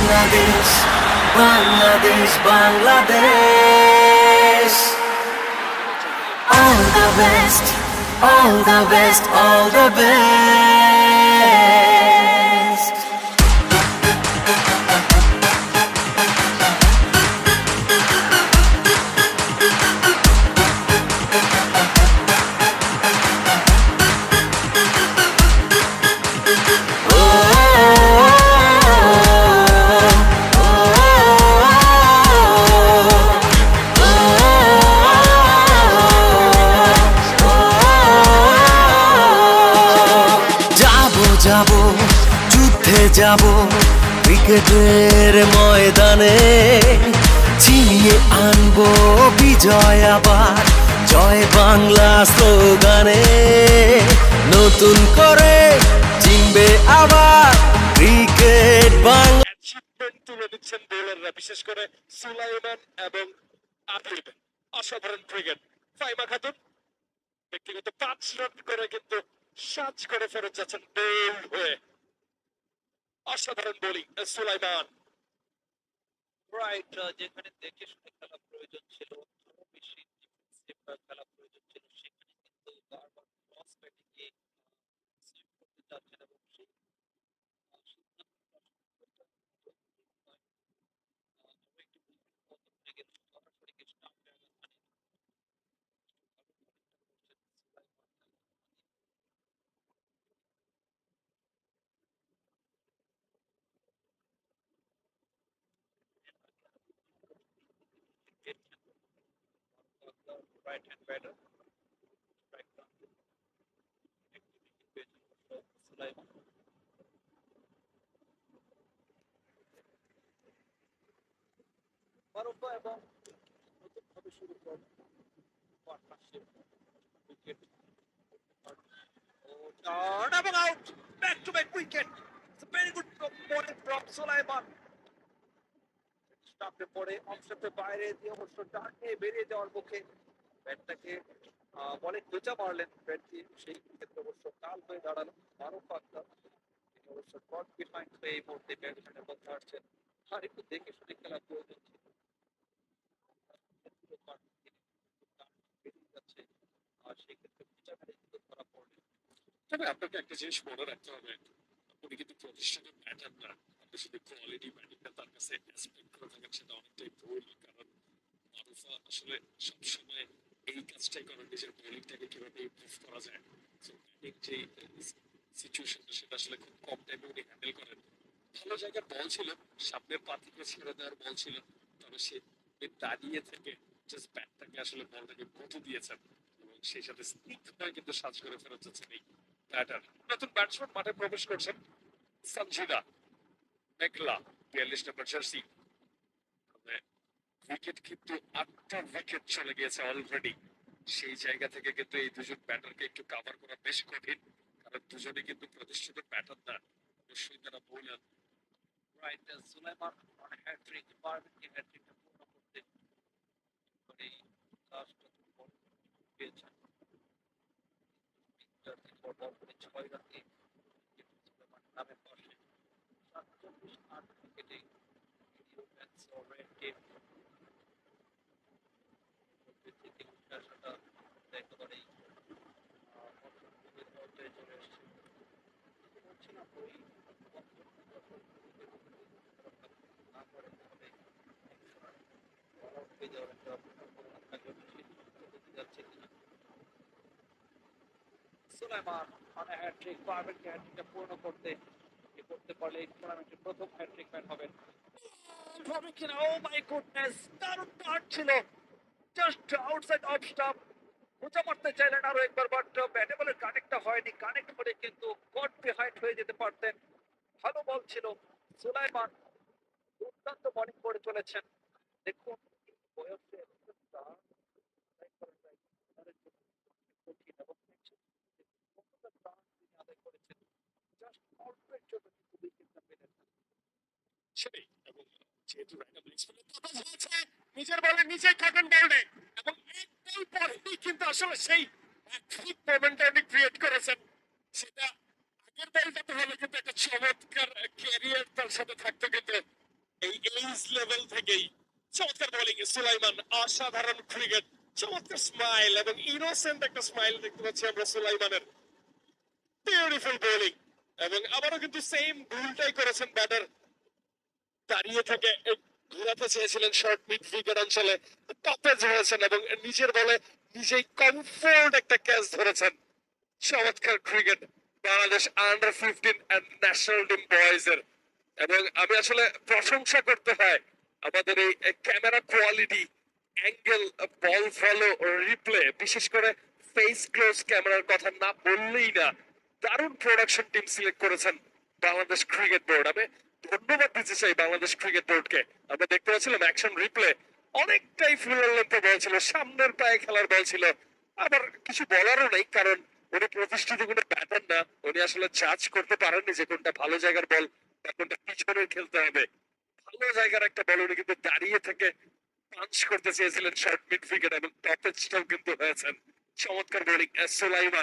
Bangladesh, Bangladesh, Bangladesh. All the best, all the best, all the best. যাবো যুদ্ধে যাব ক্রিকেটের ময়দানে, ছিনিয়ে আনবো বিজয় আবার, জয় বাংলা স্লোগানে। নতুন করে চিনবে আবার ক্রিকেট বাংলা। তুলে দিচ্ছেন বোলাররা, বিশেষ করে সুলাইমান এবং আবিদ। অসাধারণ ক্রিকেট। ফাইমা খাতুন ব্যক্তিগত 5 রান করে কিন্তু সাজ করে ফেরত যাচ্ছেন বোল্ড হয়ে। অসাধারণ বোলিং সুলাইমান। রাইট, যেখানে দেখে শুনে খেলা প্রয়োজন ছিল, আরো বেশি ডিফেন্সিভ খেলা প্রয়োজন ছিল, সেখানে কিন্তু বারবার ক্রস ব্যাটিংয়ে সুইপ করতে চাচ্ছেন এবং সেই সরাসরি কিছু right hand batter, strike down, Sulaiman. Marufa এবং নতুনভাবে শুরু করবে পার্টনারশিপ উইকেট এবং out, back to back wicket. It's very good bowling from Sulaiman. স্টাম্পে পড়ে অংশতে বাইরে দিয়ে অবশ্য ডান নিয়ে বেরিয়ে যাওয়ার মুখে ব্যাটটাকে বলে খোঁচা মারলেন ব্যাট দিয়ে, সেই ক্ষেত্রে অবশ্য কাল হয়ে দাঁড়ালো মারুফা আক্তার। তিনি অবশ্য গড বিহাইন্ড হয়ে এই মুহূর্তে ব্যাটসম্যানের মধ্যে আসছেন, আর একটু দেখে শুনে খেলা প্রয়োজন ছিল। যাচ্ছে আর সেই ক্ষেত্রে খোঁচা মেরে কিন্তু ধরা পড়লেন। তবে আপনাকে একটা জিনিস মনে রাখতে হবে, উনি কিন্তু প্রতিষ্ঠানের ব্যাটার না। আপনি শুধু কোয়ালিটি ব্যাটিংটা তার কাছে এক্সপেক্ট করে থাকেন, সেটা অনেকটাই ভুল। কারণ মারুফা আসলে সবসময় এই কাজটাই করেন, নিজের বোলিংটাকে কিভাবে ইমপ্রুভ করা যায়। ব্যাটিং যে সিচুয়েশনটা সেটা আসলে খুব কম টাইমে উনি হ্যান্ডেল করেন। ভালো জায়গার বল ছিল, সামনের পা থেকে ছেড়ে দেওয়ার বল ছিল, তবে সে দাঁড়িয়ে থেকে জাস্ট ব্যাটটাকে আসলে বলটাকে গতি দিয়েছেন এবং সেই সাথে স্নিগ্ধতায় কিন্তু সাজ করে ফেরত যাচ্ছেন এই ব্যাটার। নতুন ব্যাটসম্যান মাঠে প্রবেশ করছেন সঞ্জিদা মেঘলা, 42 নম্বর জার্সি। উইকেট কিন্তু 8টা উইকেট চলে গিয়েছে অলরেডি। সেই জায়গা থেকে কিন্তু এই দুজন ব্যাটারকে একটু কভার করা বেশ কঠিন, কারণ দুজনে কিন্তু প্রতিষ্ঠিত ব্যাটার না, অবশ্যই তারা bowler. Right, Sulaiman on hat trick, পারবেন হ্যাট্রিকটা পূর্ণ করতে করে লাস্ট বল পেয়েছেন। বল করে 6 রানে সুলাইমান নামের পাশে 47 উইকেটে রেড টিম আসাটা একেবারেই পর্যায়ে চলে এসেছে। বলছিলাম ওই না করে তাহলে সুলাইমান মানে হ্যাট্রিক, পারবেন কি হ্যাট্রিকটা পূর্ণ করতে পারলে এই টুর্নামেন্টের প্রথম হ্যাট্রিক ম্যান হবেন। হবে কিনা, ও মাই গুডনেস, দারুণ টার্ন ছিল, জাস্ট আউটসাইড অফ স্টাম্প। খোঁচা মারতে চাইলেন আরো একবার, বাট ব্যাটে বলের কানেক্টটা হয়নি। কানেক্ট হলে কিন্তু গড বিহাইন্ড হয়ে যেতে পারতেন। ভালো বল ছিল সুলাইমান, দুর্দান্ত বোলিং করে চলেছেন। দেখুন বয়সে সেটাই, এবং যেহেতু নিজের বলে নিজেই থাকেন বললে এবং একটাই পরেই কিন্তু আসলে সেই ঠিক মোমেন্টটা উনি ক্রিয়েট করেছেন। সেটা আগের বলটাতে হলে কিন্তু একটা চমৎকার ক্যারিয়ার তার সাথে থাকতো, কিন্তু এই এইজ লেভেল থেকেই চমৎকার বোলিং সুলাইমান, অসাধারণ ক্রিকেট, চমৎকার স্মাইল এবং ইনোসেন্ট একটা স্মাইল দেখতে পাচ্ছি আমরা সুলাইমানের। বিউটিফুল বোলিং এবং আবারও কিন্তু সেম ভুলটাই করেছেন ব্যাটার, দাঁড়িয়ে থেকে ঘোরাতে চেয়েছিলেন শর্ট মিড উইকেট অঞ্চলে, টপে ধরেছেন এবং নিজের বলে নিজেই কমফোর্ট একটা ক্যাচ ধরেছেন। চমৎকার cricket Bangladesh under 15 and national team boys এর। এবং আমি আসলে প্রশংসা করতে হয় আমাদের এই camera quality, angle, ball follow, replay, বিশেষ করে ফেস ক্লোজ ক্যামেরার কথা না বললেই না। দারুণ প্রোডাকশন টিম সিলেক্ট করেছেন বাংলাদেশ ক্রিকেট বোর্ড। আমি ধন্যবাদ দিতে চাই বাংলাদেশ ক্রিকেট বোর্ডকে। আমরা দেখতে পাচ্ছিলাম অ্যাকশন রিপ্লে, অনেকটাই ফুলের লেন্থে বল ছিল, সামনের পায়ে খেলার বল ছিল। আবার কিছু বলারও নেই, কারণ উনি প্রতিষ্ঠিত কোনো ব্যাটার না, উনি আসলে জাজ করতে পারেননি যে কোনটা ভালো জায়গার বল বা কোনটা পিছনের খেলতে হবে। ভালো জায়গার একটা বল উনি কিন্তু দাঁড়িয়ে থেকে পাঞ্চ করতে চেয়েছিলেন শর্ট মিড উইকেট এবং টপেজটাও কিন্তু হয়েছেন। চমৎকার বোলিং সুলাইমান।